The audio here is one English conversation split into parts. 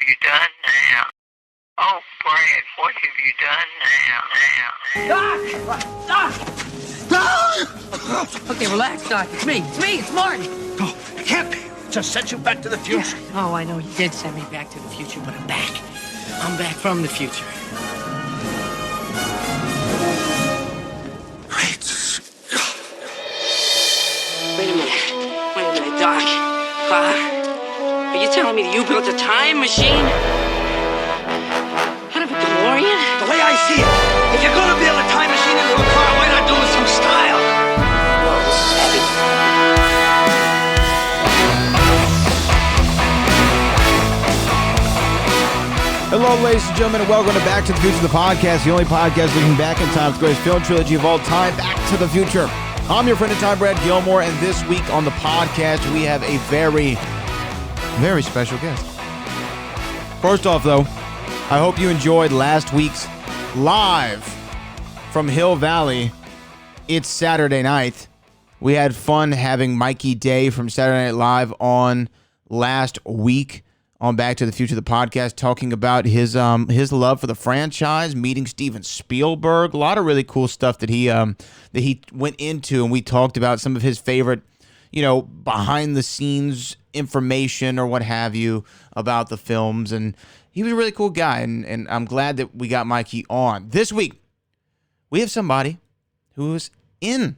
you done now? Oh, Brad, what have you done now? Doc! Doc! Okay, relax, Doc. It's me. It's Marty. Oh, it can't be. Just sent you back to the future. Yeah. Oh, I know you did send me back to the future, but I'm back. I'm back from the future. Great Scott. Wait a minute, Doc. Are you telling me that you built a time machine? Out of a DeLorean? The way I see it, if you're gonna build a time machine into a car, why not do it with some style? Whoa, this is heavy. Hello, ladies and gentlemen, and welcome to Back to the Future, the podcast, the only podcast looking back in time with the greatest film trilogy of all time, Back to the Future. I'm your friend in time, Brad Gilmore, and this week on the podcast, we have a very, very special guest. First off, though, I hope you enjoyed last week's live from Hill Valley. It's Saturday night. We had fun having Mikey Day from Saturday Night Live on last week on Back to the Future, the podcast, talking about his love for the franchise, meeting Steven Spielberg, a lot of really cool stuff that he went into, and we talked about some of his favorite, behind the scenes information or what have you about the films, and he was a really cool guy, and I'm glad that we got Mikey on. This week, we have somebody who was in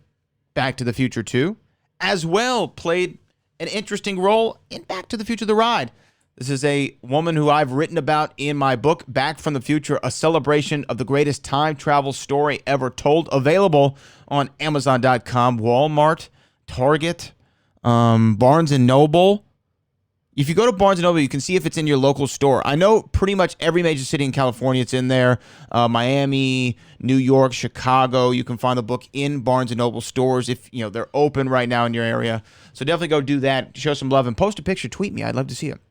Back to the Future 2, as well played an interesting role in Back to the Future, the ride. This is a woman who I've written about in my book, Back from the Future, a celebration of the greatest time travel story ever told, available on Amazon.com, Walmart, Target, Barnes & Noble. If you go to Barnes & Noble, you can see if it's in your local store. I know pretty much every major city in California, it's in there. Miami, New York, Chicago. You can find the book in Barnes & Noble stores if they're open right now in your area. So definitely go do that. Show some love and post a picture. Tweet me. I'd love to see it.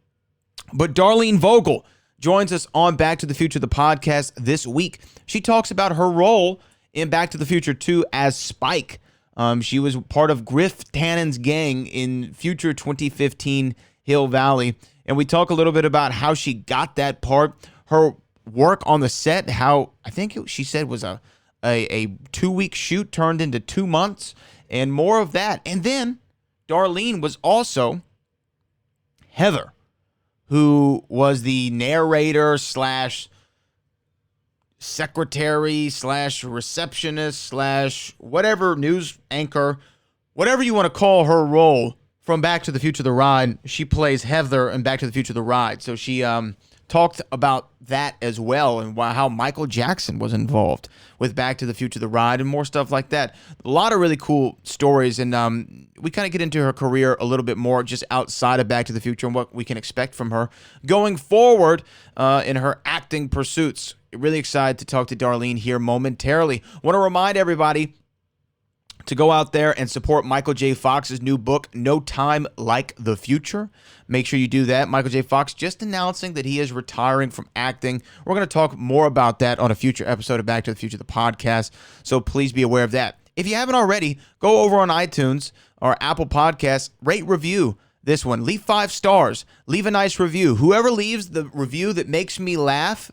But Darlene Vogel joins us on Back to the Future, the podcast, this week. She talks about her role in Back to the Future 2 as Spike. She was part of Griff Tannen's gang in Future 2015 Hill Valley. And we talk a little bit about how she got that part, her work on the set, how I think she said was a 2-week shoot turned into 2 months, and more of that. And then Darlene was also Heather, who was the narrator slash secretary slash receptionist slash whatever, news anchor, whatever you want to call her role from Back to the Future, the ride. She plays Heather in Back to the Future, the ride. So she talked about that as well, and how Michael Jackson was involved with Back to the Future, the ride, and more stuff like that. A lot of really cool stories, and we kind of get into her career a little bit more just outside of Back to the Future and what we can expect from her going forward in her acting pursuits. Really excited to talk to Darlene here momentarily. Want to remind everybody to go out there and support Michael J. Fox's new book, No Time Like the Future. Make sure you do that. Michael J. Fox just announcing that he is retiring from acting. We're going to talk more about that on a future episode of Back to the Future, the podcast, so please be aware of that. If you haven't already, go over on iTunes or Apple Podcasts, rate, review this one. Leave 5 stars. Leave a nice review. Whoever leaves the review that makes me laugh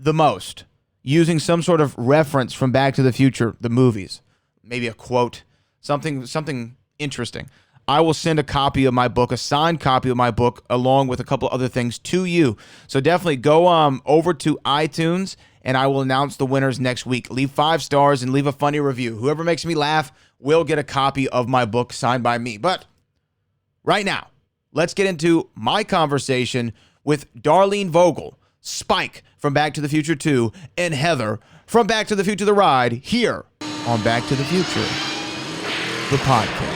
the most, using some sort of reference from Back to the Future, the movies, maybe a quote, something interesting, I will send a copy of my book, a signed copy of my book, along with a couple other things to you. So definitely go over to iTunes, and I will announce the winners next week. Leave 5 stars and leave a funny review. Whoever makes me laugh will get a copy of my book signed by me. But right now, let's get into my conversation with Darlene Vogel, Spike from Back to the Future 2, and Heather from Back to the Future, the ride, here on Back to the Future, the podcast.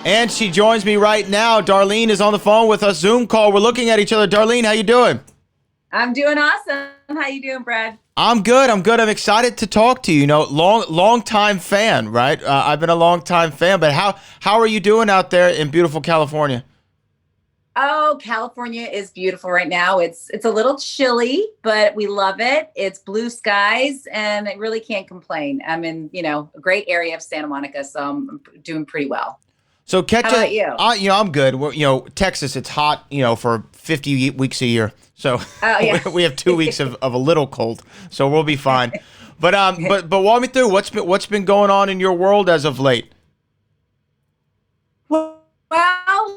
And she joins me right now. Darlene is on the phone with us, Zoom call. We're looking at each other. Darlene, how you doing? I'm doing awesome. How you doing, Brad? I'm good. I'm excited to talk to you. Long time fan, right? I've been a long time fan, but how are you doing out there in beautiful California? Oh, California is beautiful right now. It's a little chilly, but we love it. It's blue skies, and I really can't complain. I'm in, a great area of Santa Monica, so I'm doing pretty well. So catch How about you? I'm good. Texas, it's hot, for 50 weeks a year. So Oh yeah. we have 2 weeks of a little cold, so we'll be fine. But walk me through what's been going on in your world as of late. Well,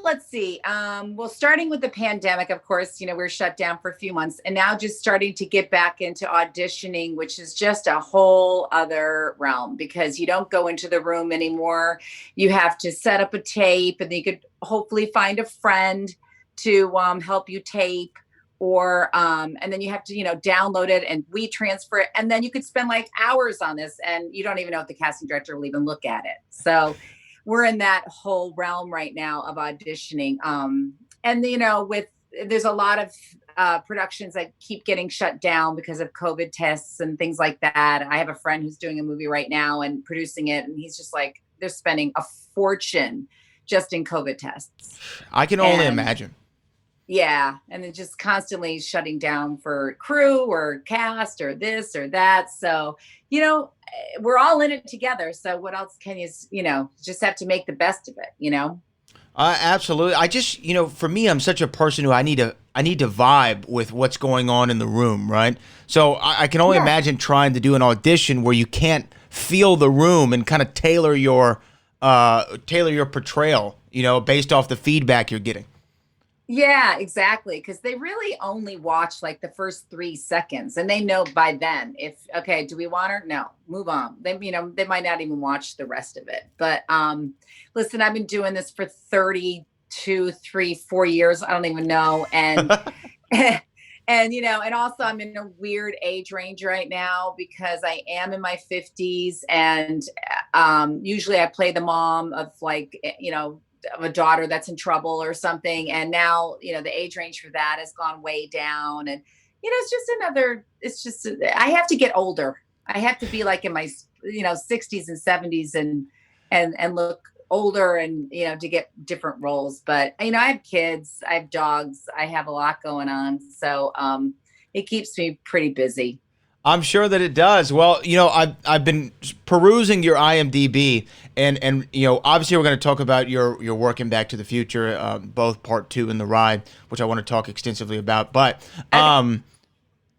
let's see. Well, starting with the pandemic, of course, we're shut down for a few months, and now just starting to get back into auditioning, which is just a whole other realm because you don't go into the room anymore. You have to set up a tape, and you could hopefully find a friend to help you tape. Or and then you have to download it and we transfer it, and then you could spend like hours on this and you don't even know if the casting director will even look at it. So we're in that whole realm right now of auditioning. And with there's a lot of productions that keep getting shut down because of COVID tests and things like that. I have a friend who's doing a movie right now and producing it, and he's just like, they're spending a fortune just in COVID tests. I can only imagine. Yeah. And then just constantly shutting down for crew or cast or this or that. So, we're all in it together. So what else can you, just have to make the best of it. Absolutely. I just, for me, I'm such a person who I need to vibe with what's going on in the room, right? So I can only imagine trying to do an audition where you can't feel the room and kind of tailor your portrayal, based off the feedback you're getting. Yeah, exactly. Because they really only watch like the first 3 seconds, and they know by then if okay, do we want her? No, move on. They might not even watch the rest of it. But listen, I've been doing this for 32, 3, 4 years. I don't even know, and and also I'm in a weird age range right now because I am in my 50s, and usually I play the mom of like of a daughter that's in trouble or something. And now, the age range for that has gone way down. And, I have to get older. I have to be like in my, 60s and 70s and look older and, to get different roles. But, I have kids, I have dogs, I have a lot going on. So it keeps me pretty busy. I'm sure that it does. Well, I've been perusing your IMDb, and obviously we're going to talk about your work in Back to the Future, both Part 2 and The Ride, which I want to talk extensively about. But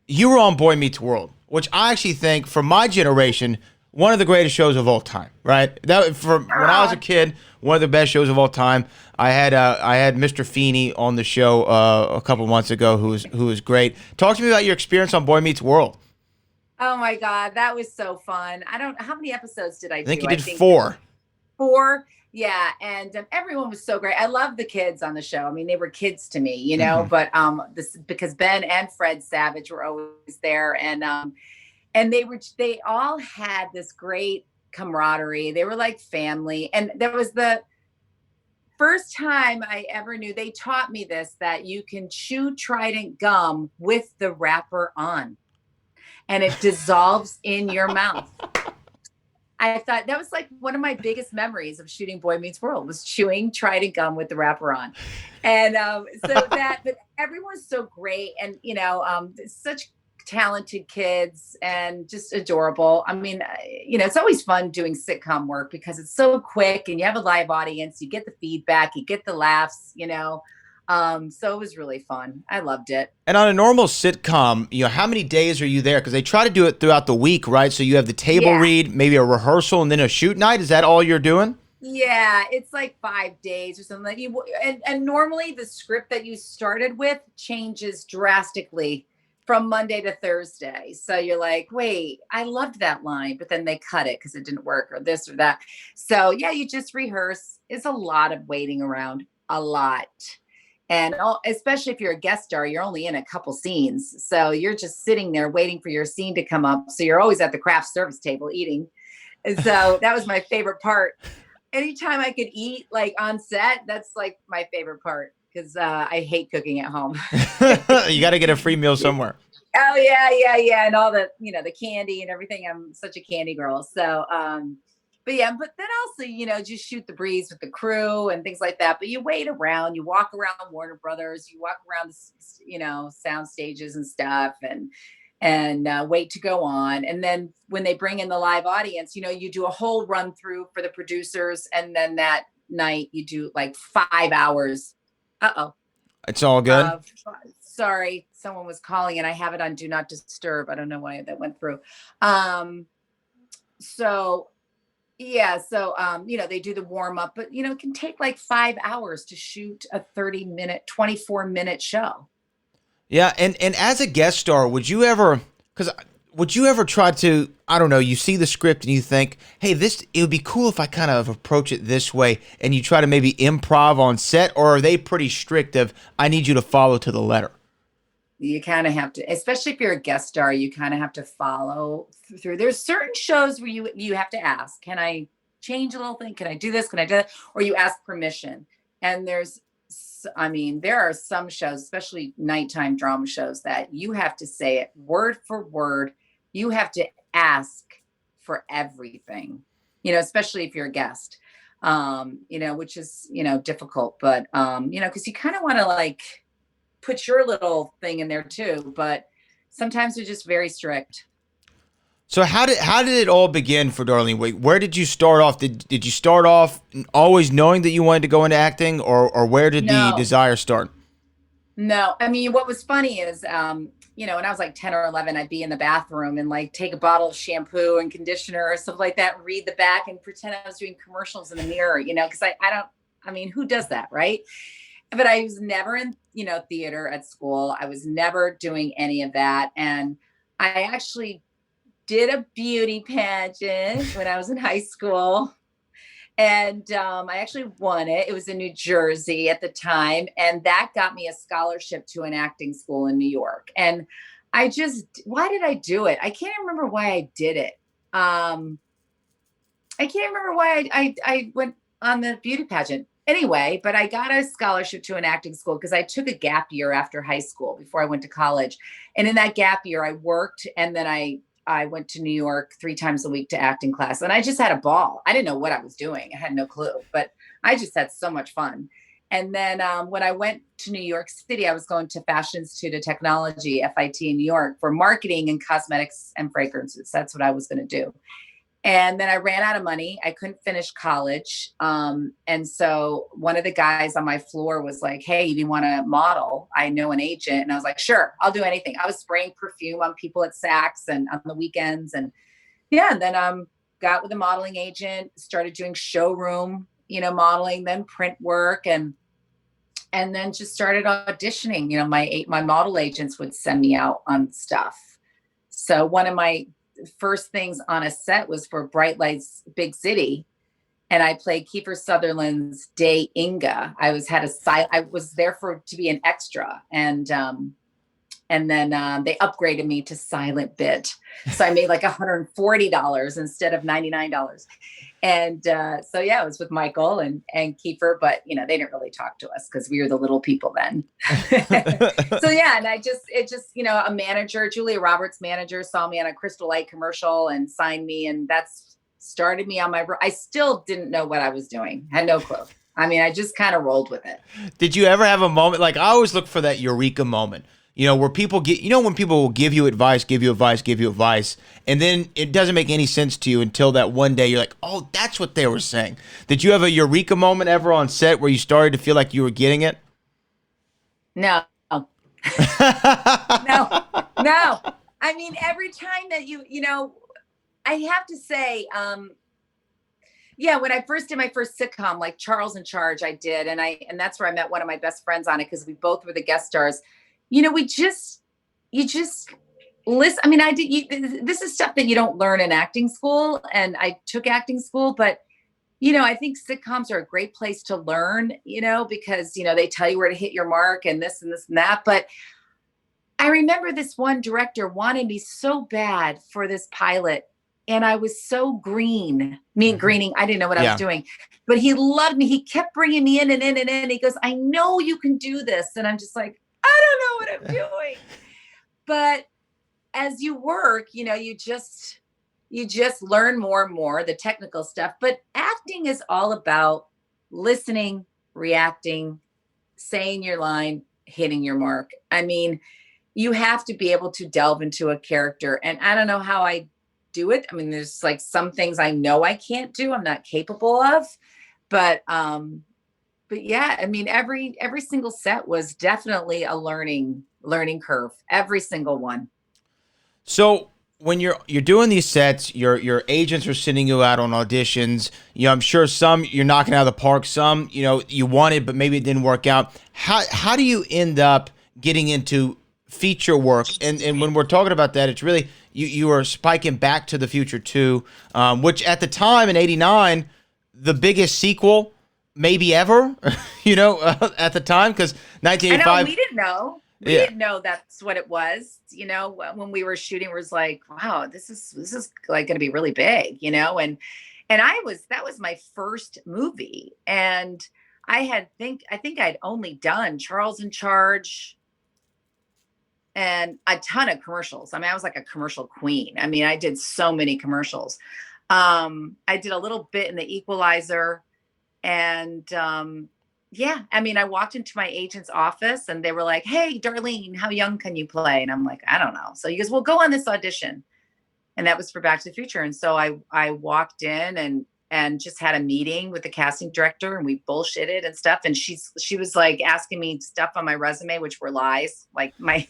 you were on Boy Meets World, which I actually think, for my generation, one of the greatest shows of all time. Right? When I was a kid, one of the best shows of all time. I had Mr. Feeney on the show a couple months ago, who was great. Talk to me about your experience on Boy Meets World. Oh my God, that was so fun. How many episodes did I do? I think you did 4. 4. Yeah. And everyone was so great. I love the kids on the show. I mean, they were kids to me, but because Ben and Fred Savage were always there, and they all had this great camaraderie. They were like family. And that was the first time I ever knew. They taught me this, that you can chew Trident gum with the wrapper on, and it dissolves in your mouth. I thought that was like one of my biggest memories of shooting Boy Meets World, was chewing Trident gum with the wrapper on. And but everyone's so great. And, such talented kids and just adorable. I mean, it's always fun doing sitcom work because it's so quick and you have a live audience, you get the feedback, you get the laughs, so it was really fun. I loved it. And on a normal sitcom, how many days are you there? Because they try to do it throughout the week, right? So you have the table read, maybe a rehearsal, and then a shoot night. Is that all you're doing? Yeah, it's like 5 days or something. And normally the script that you started with changes drastically from Monday to Thursday. So you're like, wait, I loved that line, but then they cut it because it didn't work, or this or that. So yeah, you just rehearse. It's a lot of waiting around, a lot. And especially if you're a guest star, you're only in a couple scenes. So you're just sitting there waiting for your scene to come up. So you're always at the craft service table eating. And so that was my favorite part. Anytime I could eat like on set, that's like my favorite part, because I hate cooking at home. You got to get a free meal somewhere. Oh, yeah. And all the, the candy and everything. I'm such a candy girl. So, but then also, just shoot the breeze with the crew and things like that. But you wait around, you walk around Warner Brothers, you walk around, sound stages and stuff, and wait to go on. And then when they bring in the live audience, you do a whole run through for the producers, and then that night you do like 5 hours. Uh-oh. It's all good. Sorry, someone was calling and I have it on Do Not Disturb. I don't know why that went through. So yeah, so they do the warm up, but it can take like 5 hours to shoot a 30-minute, 24-minute show. Yeah, and as a guest star, would you ever try to, I don't know, you see the script and you think, hey, it would be cool if I kind of approach it this way, and you try to maybe improv on set, or are they pretty strict of, I need you to follow to the letter? You kind of have to, especially if you're a guest star, you kind of have to follow through. There's certain shows where you have to ask, can I change a little thing? Can I do this? Can I do that? Or you ask permission. And there are some shows, especially nighttime drama shows, that you have to say it word for word. You have to ask for everything, especially if you're a guest, which is, difficult, but, because you kind of want to like put your little thing in there too, but sometimes they're just very strict. So how did it all begin for Darlene? Where did you start off? Did you start off always knowing that you wanted to go into acting, or where did the desire start? No, what was funny is, when I was like 10 or 11, I'd be in the bathroom and like take a bottle of shampoo and conditioner or stuff like that, and read the back and pretend I was doing commercials in the mirror, because who does that, right? But I was never in, theater at school. I was never doing any of that. And I actually did a beauty pageant when I was in high school. And I actually won it. It was in New Jersey at the time. And that got me a scholarship to an acting school in New York. And why did I do it? I can't remember why I did it. I can't remember why I went on the beauty pageant. Anyway, but I got a scholarship to an acting school because I took a gap year after high school before I went to college. And in that gap year, I worked, and then I went to New York 3 times a week to acting class. And I just had a ball. I didn't know what I was doing. I had no clue, but I just had so much fun. And then when I went to New York City, I was going to Fashion Institute of Technology, FIT in New York, for marketing and cosmetics and fragrances. That's what I was going to do. And then I ran out of money. I couldn't finish college. And so one of the guys on my floor was like, hey, do you want to model? I know an agent. And I was like, sure, I'll do anything. I was spraying perfume on people at Saks and on the weekends. And and then got with a modeling agent, started doing showroom, modeling, then print work, and then just started auditioning. My model agents would send me out on stuff. So one of my first things on a set was for Bright Lights Big City, and I played Kiefer Sutherland's Day Inga. I was there to be an extra, and then they upgraded me to silent bit, so I made like $140 instead of $99. And so it was with Michael and Kiefer, but they didn't really talk to us because we were the little people then. So and a manager, Julia Roberts' manager, saw me on a Crystal Light commercial and signed me, and that's started me on my. I still didn't know what I was doing, had no clue. I just kind of rolled with it. Did you ever have a moment? Like, I always look for that eureka moment. Where people when people will give you advice, and then it doesn't make any sense to you until that one day you're like, oh, that's what they were saying. Did you have a eureka moment ever on set where you started to feel like you were getting it? No. No. Every time that I have to say, when I first did my first sitcom, like Charles in Charge, I did. And that's where I met one of my best friends on it, because we both were the guest stars. You just listen. This is stuff that you don't learn in acting school, and I took acting school, but I think sitcoms are a great place to learn, because, they tell you where to hit your mark and this and this and that. But I remember this one director wanted me so bad for this pilot, and I was so greening. I didn't know what I was doing, but he loved me. He kept bringing me in and in and in. He goes, I know you can do this. And I'm just like, I don't know what I'm doing. But as you work, you just learn more and more the technical stuff. But acting is all about listening, reacting, saying your line, hitting your mark. You have to be able to delve into a character. And I don't know how I do it. There's like some things I know I can't do, I'm not capable of. But yeah, I mean, every single set was definitely a learning curve. Every single one. So when you're doing these sets, your agents are sending you out on auditions. I'm sure some you're knocking out of the park, some you wanted, but maybe it didn't work out. How do you end up getting into feature work? And when we're talking about that, it's really you are spiking Back to the Future 2, which at the time in '89, the biggest sequel maybe ever. At the time, because I 1985. know we didn't know. We Yeah. didn't know that's what it was. When we were shooting, it was like, wow, this is like going to be really big. And that was my first movie, and I think I'd only done Charles in Charge and a ton of commercials. I mean, I was like a commercial queen. I mean, I did so many commercials. I did a little bit in The Equalizer, and yeah, I mean, I walked into my agent's office and they were like, "Hey, Darlene, how young can you play?" And I'm like, "I don't know." So he goes, "Well, go on this audition." And that was for Back to the Future. And so I walked in and just had a meeting with the casting director, and we bullshitted and stuff. And she was like asking me stuff on my resume, which were lies, like my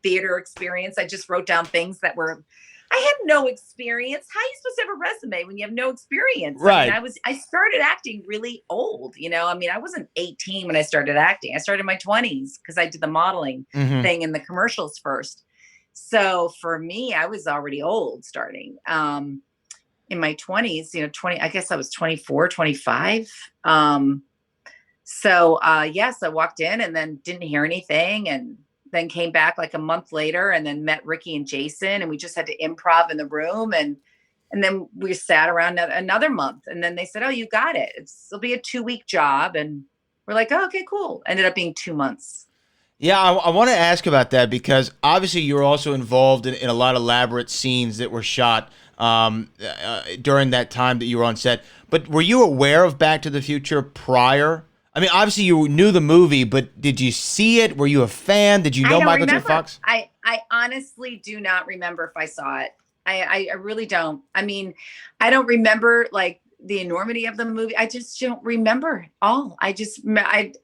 theater experience. I just wrote down things that were, I had no experience. How are you supposed to have a resume when you have no experience? Right. I mean, I started acting really old, I mean, I wasn't 18 when I started acting. I started in my 20s because I did the modeling thing in the commercials first. So for me, I was already old starting in my 20s, 20, I guess I was 24, 25. So yes, I walked in and then didn't hear anything, and then came back like a month later and then met Ricky and Jason, and we just had to improv in the room. And then we sat around another month, and then they said, "Oh, you got it. It'll be a 2-week job." And we're like, "Oh, okay, cool." Ended up being 2 months. Yeah, I want to ask about that because obviously you were also involved in a lot of elaborate scenes that were shot during that time that you were on set. But were you aware of Back to the Future prior? I mean, obviously you knew the movie, but did you see it? Were you a fan? Did you know Michael J. Fox? I honestly do not remember if I saw it. I really don't. I mean, I don't remember like the enormity of the movie. I just don't remember all. I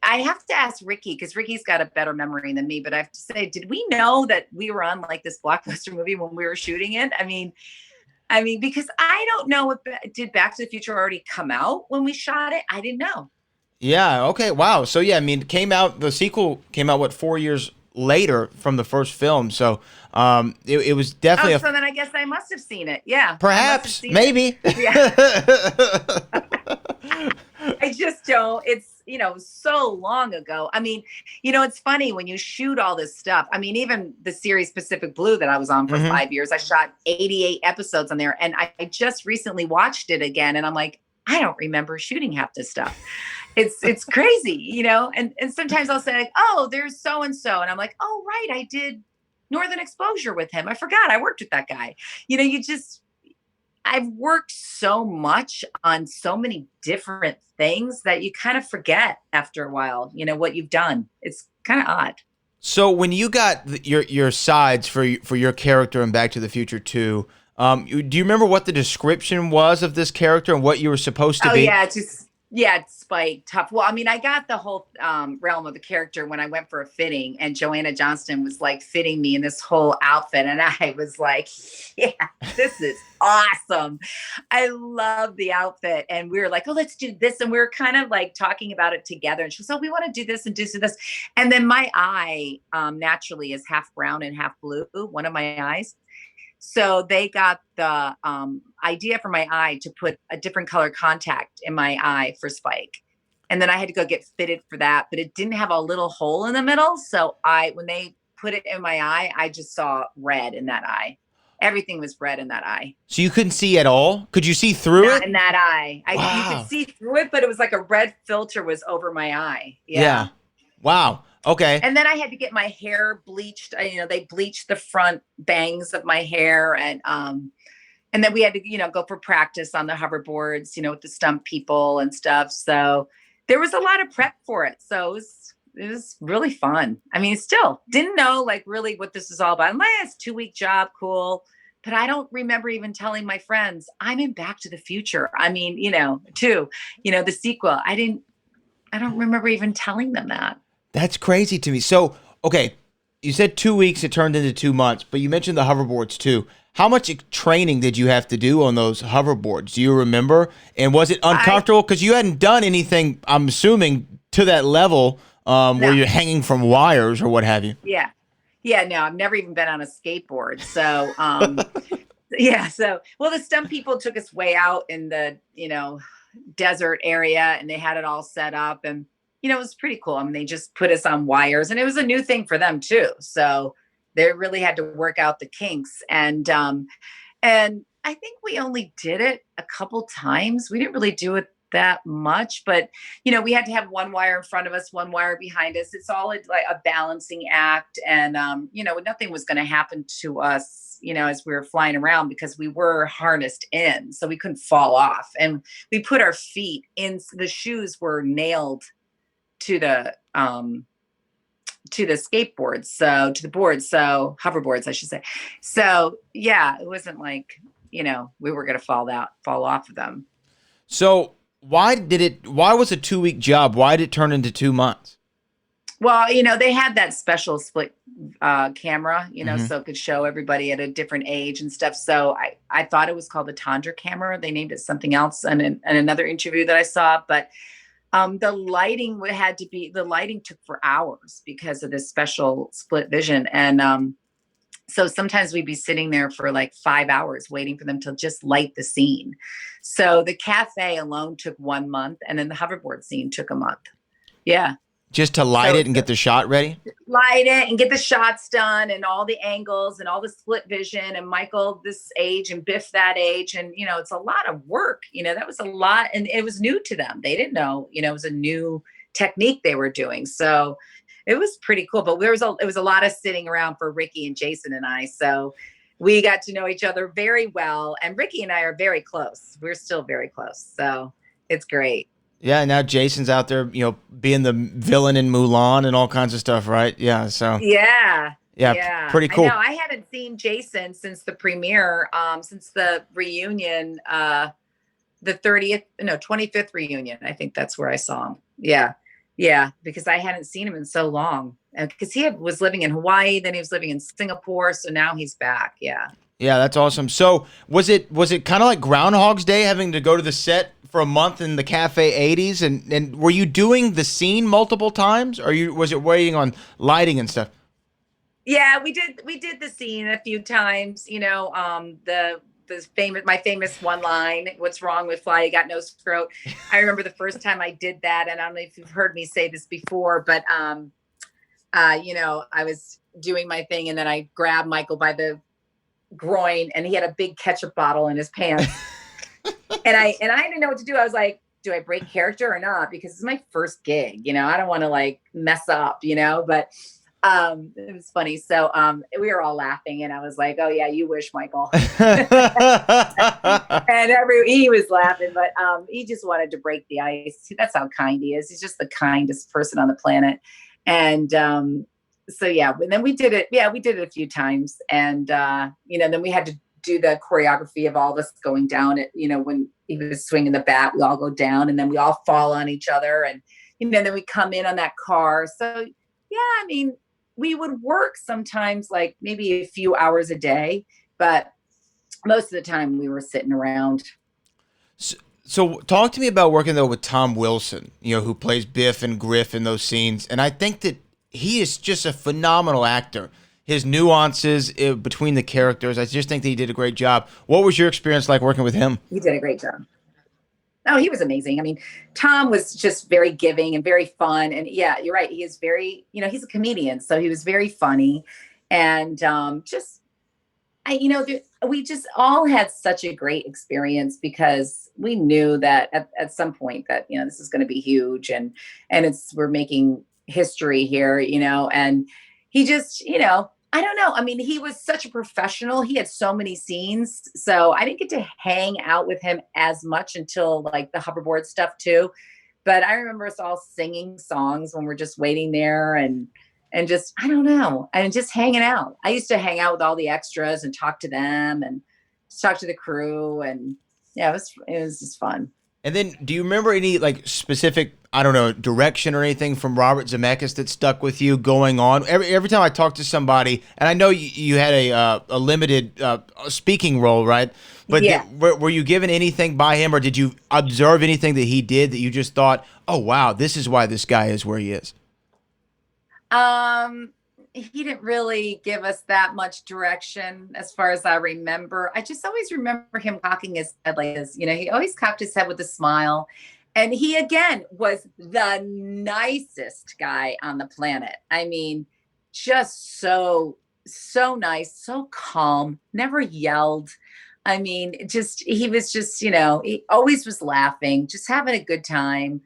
have to ask Ricky, because Ricky's got a better memory than me. But I have to say, did we know that we were on like this blockbuster movie when we were shooting it? I mean, because I don't know did Back to the Future already come out when we shot it? I didn't know. Yeah. Okay. Wow. So yeah, I mean, the sequel came out, what, 4 years later from the first film. So it was definitely so then I guess I must have seen it. Yeah. perhaps, maybe. Yeah. I just don't. It's, so long ago. I mean, it's funny when you shoot all this stuff. I mean, even the series Pacific Blue that I was on for 5 years, I shot 88 episodes on there. And I just recently watched it again. And I'm like, I don't remember shooting half this stuff. It's crazy, and sometimes I'll say like, "Oh, there's so-and-so." And I'm like, "Oh, right. I did Northern Exposure with him. I forgot I worked with that guy." I've worked so much on so many different things that you kind of forget after a while, what you've done. It's kind of odd. So when you got your sides for your character in Back to the Future 2, do you remember what the description was of this character and what you were supposed to be? It's Spike, tough. Well, I mean, I got the whole realm of the character when I went for a fitting, and Joanna Johnston was like fitting me in this whole outfit. And I was like, yeah, this is awesome. I love the outfit. And we were like, "Oh, let's do this." And we were kind of like talking about it together. And she was, "Oh, we want to do this and do this." And then my eye naturally is half brown and half blue, one of my eyes. So they got the idea for my eye to put a different color contact in my eye for Spike. And then I had to go get fitted for that, but it didn't have a little hole in the middle. So when they put it in my eye, I just saw red in that eye. Everything was red in that eye. So you couldn't see at all? Could you see through Not it? in that eye. Wow. You could see through it, but it was like a red filter was over my eye. Yeah. Wow. Okay. And then I had to get my hair bleached. They bleached the front bangs of my hair, and then we had to, go for practice on the hoverboards, with the stunt people and stuff. So there was a lot of prep for it. So it was really fun. I mean, still didn't know like really what this is all about. I'm like, it's a 2-week job, cool. but I don't remember even telling my friends I'm in Back to the Future. I mean, the sequel. I don't remember even telling them that. That's crazy to me. So, okay, you said 2 weeks, it turned into 2 months, but you mentioned the hoverboards too. How much training did you have to do on those hoverboards? Do you remember? And was it uncomfortable? Because you hadn't done anything, I'm assuming, to that level where you're hanging from wires or what have you. Yeah. Yeah, no, I've never even been on a skateboard. So, yeah. So, well, the stunt people took us way out in the, desert area, and they had it all set up, and, it was pretty cool. I mean, they just put us on wires, and it was a new thing for them too. So they really had to work out the kinks. And I think we only did it a couple times. We didn't really do it that much, but we had to have one wire in front of us, one wire behind us. It's all like a balancing act, and nothing was going to happen to us as we were flying around, because we were harnessed in, so we couldn't fall off. And we put our feet in, the shoes were nailed to the skateboards, so to the boards, so hoverboards, I should say. So yeah, it wasn't like we were going to fall off of them. So why was a 2-week job? Why did it turn into 2 months? Well, they had that special split camera, so it could show everybody at a different age and stuff. So I thought it was called the Tundra camera. They named it something else in another interview that I saw. But the lighting took for hours because of this special split vision. And so sometimes we'd be sitting there for like 5 hours waiting for them to just light the scene. So the cafe alone took 1 month, and then the hoverboard scene took a month. Yeah. Just to light it and get the shot ready? Light it and get the shots done, and all the angles and all the split vision, and Michael this age and Biff that age. And, it's a lot of work. That was a lot. And it was new to them. They didn't know, it was a new technique they were doing. So it was pretty cool. But it was a lot of sitting around for Ricky and Jason and I. So we got to know each other very well. And Ricky and I are very close. We're still very close. So it's great. Yeah, now Jason's out there, being the villain in Mulan and all kinds of stuff, right? Yeah, so. Yeah, pretty cool. I know. I hadn't seen Jason since the premiere, since the reunion, the 25th reunion. I think that's where I saw him. Yeah, because I hadn't seen him in so long. Because he was living in Hawaii, then he was living in Singapore, so now he's back. Yeah. Yeah, that's awesome. So was it kind of like Groundhog's Day, having to go to the set for a month in the Cafe 80s, and were you doing the scene multiple times, or was it waiting on lighting and stuff? Yeah, we did the scene a few times. My famous one line, "What's wrong with Fly? You got no scrote." I remember the first time I did that, and I don't know if you've heard me say this before, but I was doing my thing, and then I grabbed Michael by the groin, and he had a big ketchup bottle in his pants. And I didn't know what to do. I was like, do I break character or not? Because it's my first gig, I don't want to like mess up, but it was funny. So we were all laughing, and I was like, oh yeah, you wish, Michael. And he was laughing, but he just wanted to break the ice. That's how kind he is. He's just the kindest person on the planet. And so yeah, and then we did it. Yeah, we did it a few times, and then we had to do the choreography of all of us going down it. When he was swinging the bat, we all go down, and then we all fall on each other, and then we come in on that car. So yeah, I mean, we would work sometimes like maybe a few hours a day, but most of the time we were sitting around. So talk to me about working though with Tom Wilson, who plays Biff and Griff in those scenes, and I think that he is just a phenomenal actor. His nuances between the characters, I just think that he did a great job. What was your experience like working with him? He did a great job. Oh, he was amazing. I mean, Tom was just very giving and very fun. And yeah, you're right. He is very, he's a comedian, so he was very funny. And we just all had such a great experience, because we knew that at some point that, this is going to be huge, and we're making history here, and he just, I don't know. I mean, he was such a professional. He had so many scenes. So I didn't get to hang out with him as much until like the hoverboard stuff too. But I remember us all singing songs when we're just waiting there. And and just, I don't know, and just hanging out. I used to hang out with all the extras and talk to them and just talk to the crew. And yeah, it was just fun. And then, do you remember any like specific, I don't know, direction or anything from Robert Zemeckis that stuck with you going on? Every time I talk to somebody, and I know you had a limited speaking role, right? But Yeah. were you given anything by him, or did you observe anything that he did that you just thought, oh wow, this is why this guy is where he is? He didn't really give us that much direction as far as I remember. I just always remember him cocking his head like this. He always cocked his head with a smile. And he, again, was the nicest guy on the planet. I mean, just so nice, so calm, never yelled. I mean, he was just, he always was laughing, just having a good time.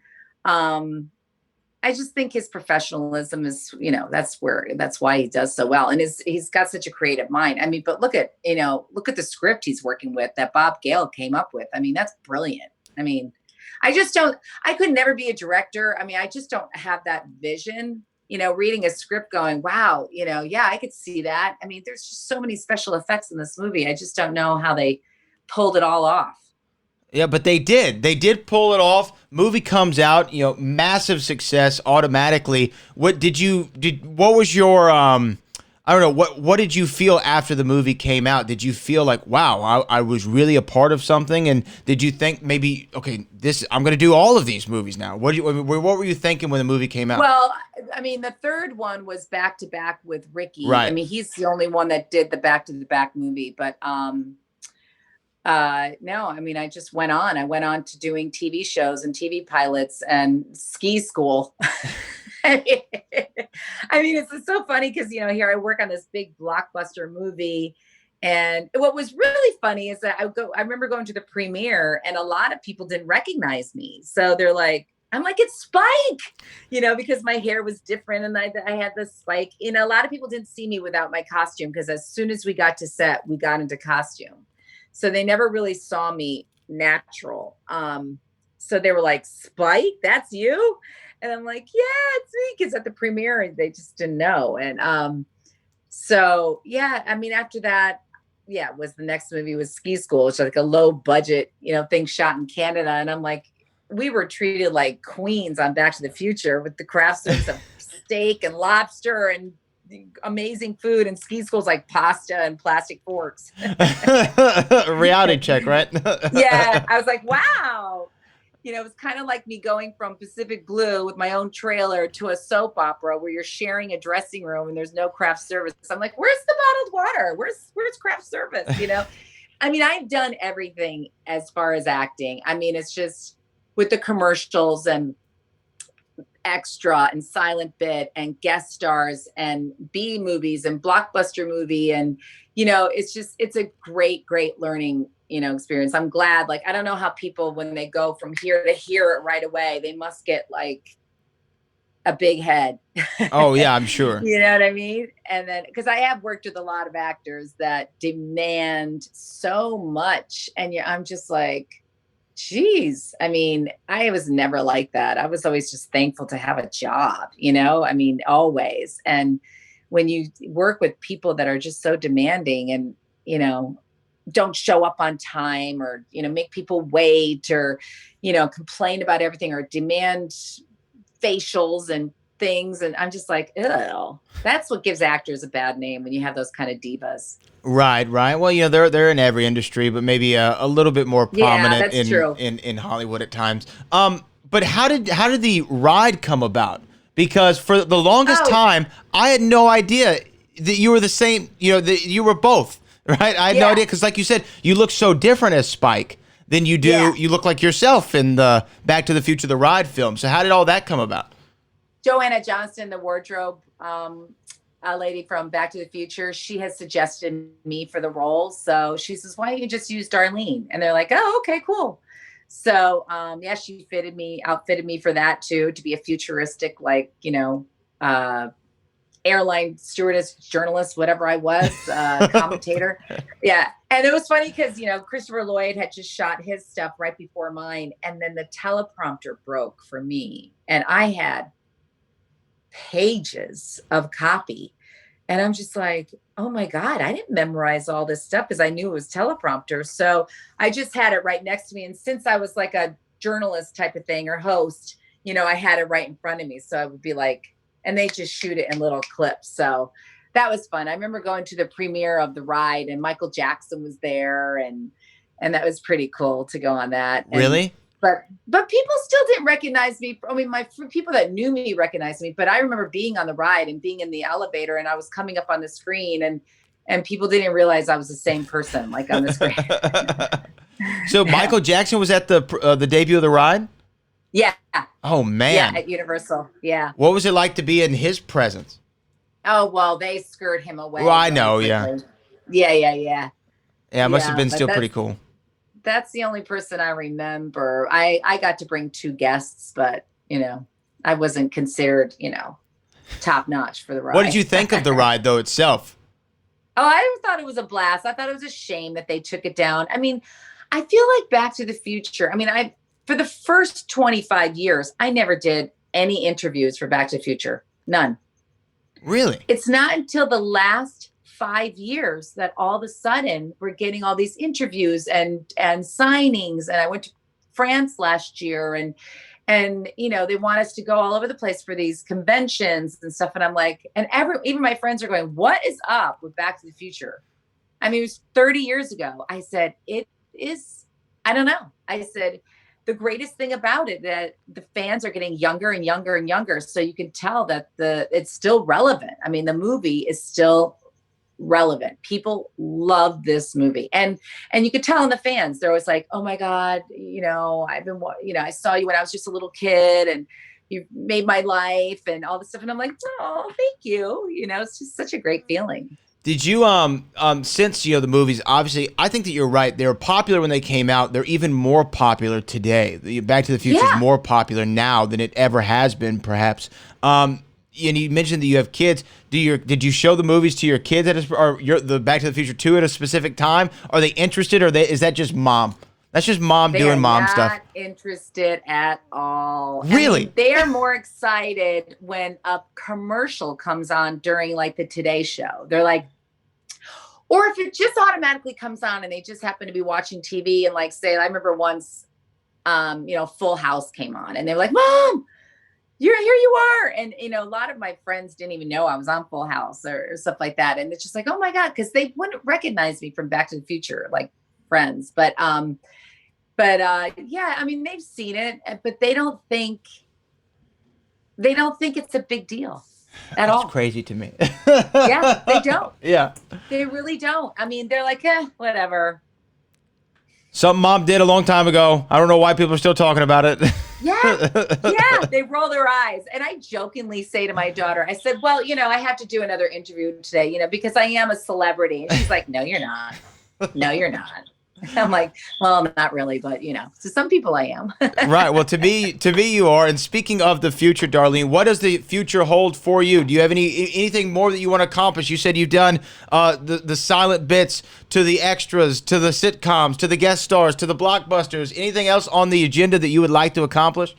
I just think his professionalism is, that's why he does so well. And he's got such a creative mind. I mean, but look at the script he's working with that Bob Gale came up with. I mean, that's brilliant. I mean, I could never be a director. I mean, I just don't have that vision, reading a script going, wow, yeah, I could see that. I mean, there's just so many special effects in this movie. I just don't know how they pulled it all off. Yeah, but they did. They did pull it off. Movie comes out, massive success automatically. What was your I don't know, what did you feel after the movie came out? Did you feel like, wow, I was really a part of something? And did you think maybe, okay, I'm going to do all of these movies now? What were you thinking when the movie came out? Well, I mean, the third one was back to back with Ricky. Right. I mean, he's the only one that did the back to the back movie, but no, I mean, I just went on. I went on to doing TV shows and TV pilots and ski school. I mean, it's so funny because, here I work on this big blockbuster movie. And what was really funny is that I remember going to the premiere and a lot of people didn't recognize me. So they're like, I'm like, it's Spike, because my hair was different and I had this spike. A lot of people didn't see me without my costume because as soon as we got to set, we got into costume. So they never really saw me natural. So they were like, Spike, that's you? And I'm like, yeah, it's me. Because at the premiere, they just didn't know. And so, yeah, I mean, after that, was the next movie was Ski School, which is like a low budget, thing shot in Canada. And I'm like, we were treated like queens on Back to the Future with the craft service of steak and lobster and amazing food, and Ski School's like pasta and plastic forks. Reality check, right? Yeah, I was like, wow. It was kind of like me going from Pacific Blue with my own trailer to a soap opera where you're sharing a dressing room and there's no craft service. I'm like, where's the bottled water? Where's craft service? I mean, I've done everything as far as acting. I mean, it's just with the commercials and extra and silent bit and guest stars and B movies and blockbuster movie. And, it's a great, great learning, experience. I'm glad, I don't know how people, when they go from here to here right away, they must get like a big head. Oh yeah, I'm sure. You know what I mean? And then, cause I have worked with a lot of actors that demand so much. And I'm just like, geez, I mean, I was never like that. I was always just thankful to have a job, I mean, always. And when you work with people that are just so demanding and, don't show up on time or, make people wait or, complain about everything or demand facials and things. And I'm just like, ew, that's what gives actors a bad name when you have those kind of divas. Right. Well, they're in every industry, but maybe a little bit more prominent in Hollywood at times. But how did the ride come about? Because for the longest time, I had no idea that you were the same. That you were both, right? I had no idea because, like you said, you look so different as Spike than you do. Yeah. You look like yourself in the Back to the Future, the ride film. So how did all that come about? Joanna Johnston, the wardrobe a lady from Back to the Future, she has suggested me for the role. So she says, why don't you just use Darlene? And they're like, oh, okay, cool. So she outfitted me for that too, to be a futuristic, airline stewardess, journalist, whatever I was, commentator. Yeah. And it was funny because, Christopher Lloyd had just shot his stuff right before mine. And then the teleprompter broke for me. And I had pages of copy. And I'm just like, oh my God, I didn't memorize all this stuff because I knew it was teleprompter. So I just had it right next to me. And since I was like a journalist type of thing or host, I had it right in front of me. So I would be like, and they just shoot it in little clips. So that was fun. I remember going to the premiere of the ride and Michael Jackson was there, and that was pretty cool to go on that. And, Really? but people still didn't recognize me. I mean, people that knew me recognized me, but I remember being on the ride and being in the elevator, and I was coming up on the screen, and people didn't realize I was the same person, like on the screen. So Michael Jackson was at the debut of the ride? Yeah. Oh man. Yeah, at Universal. Yeah. What was it like to be in his presence? Oh, well, they skirt him away. Well, I know, yeah. Yeah. Yeah, it must have been but still pretty cool. That's the only person I remember. I got to bring 2 guests, but I wasn't considered, top notch for the ride. What did you think of the ride though itself? Oh, I thought it was a blast. I thought it was a shame that they took it down. I mean, I feel like Back to the Future. I mean, for the first 25 years, I never did any interviews for Back to the Future. None. Really? It's not until the last 5 years that all of a sudden we're getting all these interviews and signings. And I went to France last year, and they want us to go all over the place for these conventions and stuff. And I'm like, and even my friends are going, what is up with Back to the Future? I mean, it was 30 years ago. I said, it is, I don't know. I said, the greatest thing about it that the fans are getting younger and younger and younger. So you can tell that it's still relevant. I mean, the movie is still relevant. People love this movie. And you could tell in the fans, they're always like, oh my God, I saw you when I was just a little kid and you made my life and all this stuff. And I'm like, oh, thank you. It's just such a great feeling. Did you since the movies, obviously I think that you're right. They were popular when they came out. They're even more popular today. Back to the Future is more popular now than it ever has been, perhaps. And you mentioned that you have kids. Did you show the movies to your kids or the Back to the Future 2 at a specific time? Are they interested, or is that just mom? That's just mom doing mom stuff. They are not interested at all. Really? I mean, they are more excited when a commercial comes on during like the Today Show. They're like, or if it just automatically comes on and they just happen to be watching TV and like say, I remember once, Full House came on and they were like, Mom, here you are. And, a lot of my friends didn't even know I was on Full House or stuff like that. And it's just like, oh my God, because they wouldn't recognize me from Back to the Future, like friends. But yeah, I mean, they've seen it, but they don't think it's a big deal. At all. It's crazy to me. Yeah, they don't. Yeah. They really don't. I mean, they're like, whatever. Something mom did a long time ago. I don't know why people are still talking about it. Yeah, they roll their eyes. And I jokingly say to my daughter, I said, well, I have to do another interview today, because I am a celebrity. And she's like, no, you're not. No, you're not. I'm like, well, not really, but to some people I am. Right. Well, to me, you are. And speaking of the future, Darlene, what does the future hold for you? Do you have anything more that you want to accomplish? You said you've done the silent bits, to the extras, to the sitcoms, to the guest stars, to the blockbusters. Anything else on the agenda that you would like to accomplish?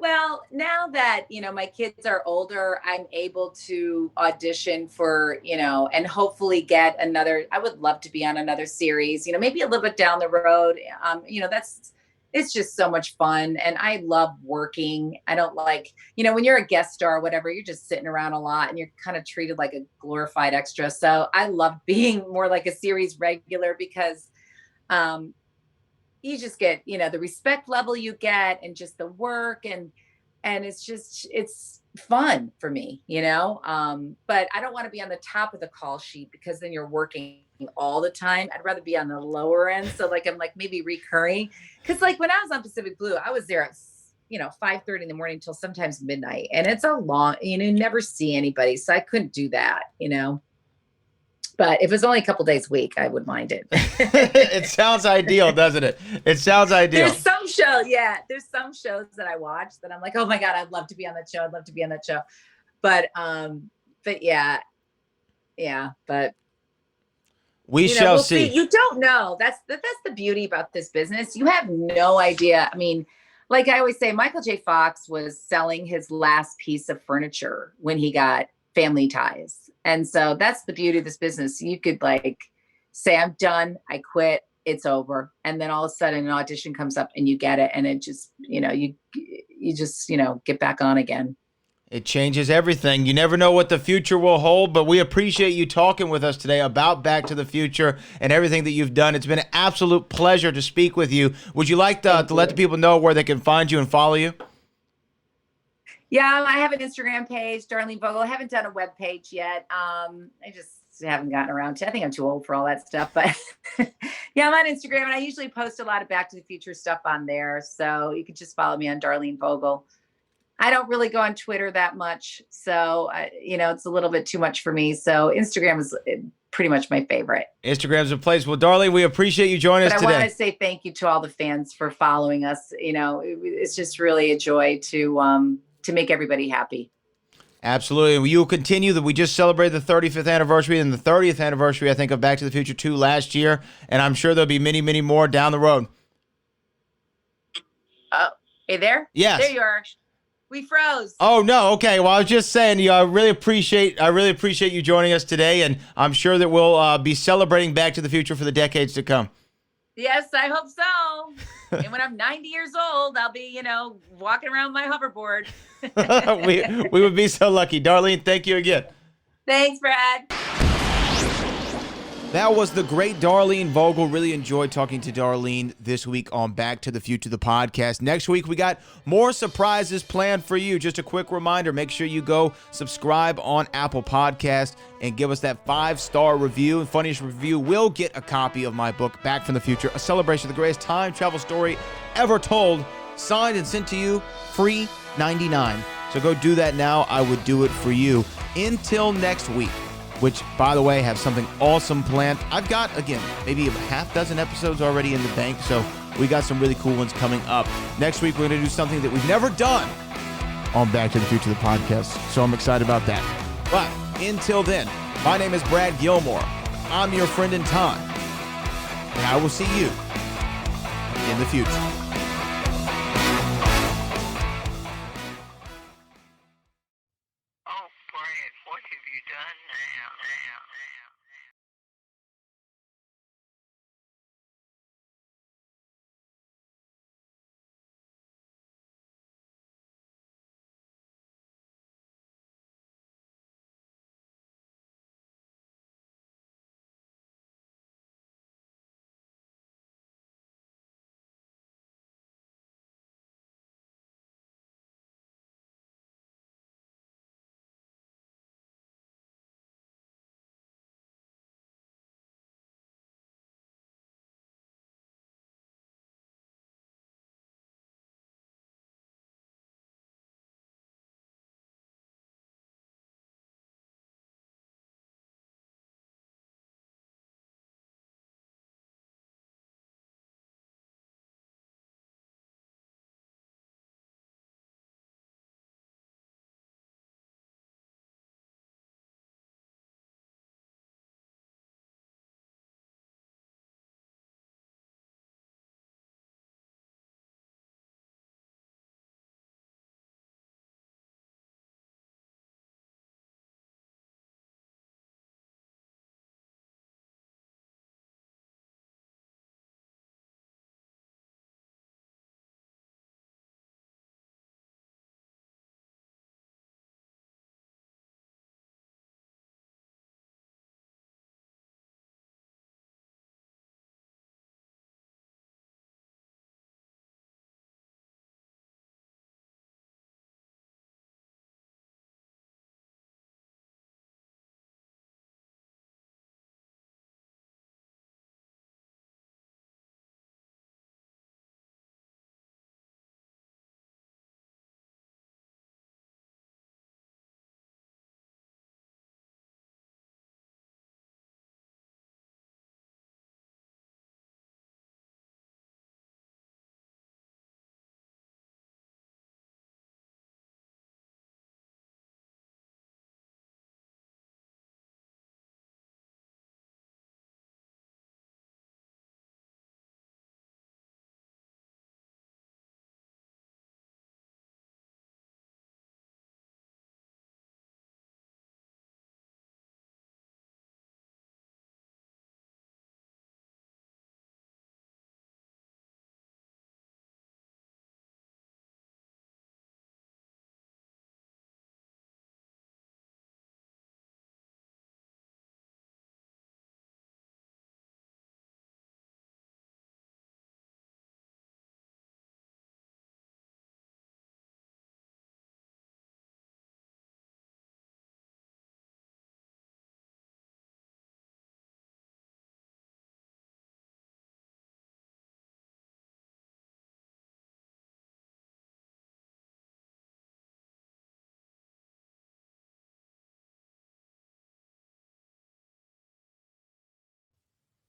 Well, now that, my kids are older, I'm able to audition for, and hopefully get I would love to be on another series, maybe a little bit down the road. It's just so much fun. And I love working. I don't like, when you're a guest star or whatever, you're just sitting around a lot and you're kind of treated like a glorified extra. So I love being more like a series regular because, you just get, the respect level you get and just the work and it's fun for me, but I don't want to be on the top of the call sheet because then you're working all the time. I'd rather be on the lower end. So I'm maybe recurring. Cause when I was on Pacific Blue, I was there at, 5:30 in the morning till sometimes midnight. And it's a long, never see anybody. So I couldn't do that, But if it was only a couple days a week, I would mind it. It sounds ideal, doesn't it? It sounds ideal. There's some shows that I watch that I'm like, oh my God, I'd love to be on that show. I'd love to be on that show. But yeah, but we shall see. You don't know. That's the beauty about this business. You have no idea. I mean, like I always say, Michael J. Fox was selling his last piece of furniture when he got Family Ties. And so that's the beauty of this business. You could like say, I'm done, I quit, it's over. And then all of a sudden an audition comes up and you get it. And it just, you just, get back on again. It changes everything. You never know what the future will hold, but we appreciate you talking with us today about Back to the Future and everything that you've done. It's been an absolute pleasure to speak with you. Would you like to let the people know where they can find you and follow you? Yeah, I have an Instagram page, Darlene Vogel. I haven't done a web page yet. I just haven't gotten around to. I think I'm too old for all that stuff. But yeah, I'm on Instagram, and I usually post a lot of Back to the Future stuff on there. So you can just follow me on Darlene Vogel. I don't really go on Twitter that much, so it's a little bit too much for me. So Instagram is pretty much my favorite. Instagram's a place. Well, Darlene, we appreciate you joining us today. I want to say thank you to all the fans for following us. It's just really a joy to make everybody happy. Absolutely. You will continue that. We just celebrated the 35th anniversary and the 30th anniversary, I think, of Back to the Future 2 last year, and I'm sure there'll be many, many more down the road. Oh, hey there? Yes. There you are. We froze. Oh no, okay. Well, I was just saying, I really appreciate you joining us today, and I'm sure that we'll be celebrating Back to the Future for the decades to come. Yes, I hope so. And when I'm 90 years old, I'll be, walking around my hoverboard. we would be so lucky. Darlene, thank you again. Thanks, Brad. That was the great Darlene Vogel. Really enjoyed talking to Darlene this week on Back to the Future, the podcast. Next week, we got more surprises planned for you. Just a quick reminder, make sure you go subscribe on Apple Podcast and give us that 5-star review. And funniest review will get a copy of my book, Back from the Future, a celebration of the greatest time travel story ever told, signed and sent to you free 99. So go do that now. I would do it for you. Until next week, which, by the way, have something awesome planned. I've got, again, maybe a half dozen episodes already in the bank, so we got some really cool ones coming up. Next week, we're going to do something that we've never done on Back to the Future, the podcast, so I'm excited about that. But until then, my name is Brad Gilmore. I'm your friend in time, and I will see you in the future.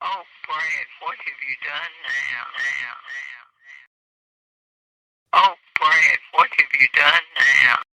Oh, Brad, what have you done now? Oh, Brad, what have you done now?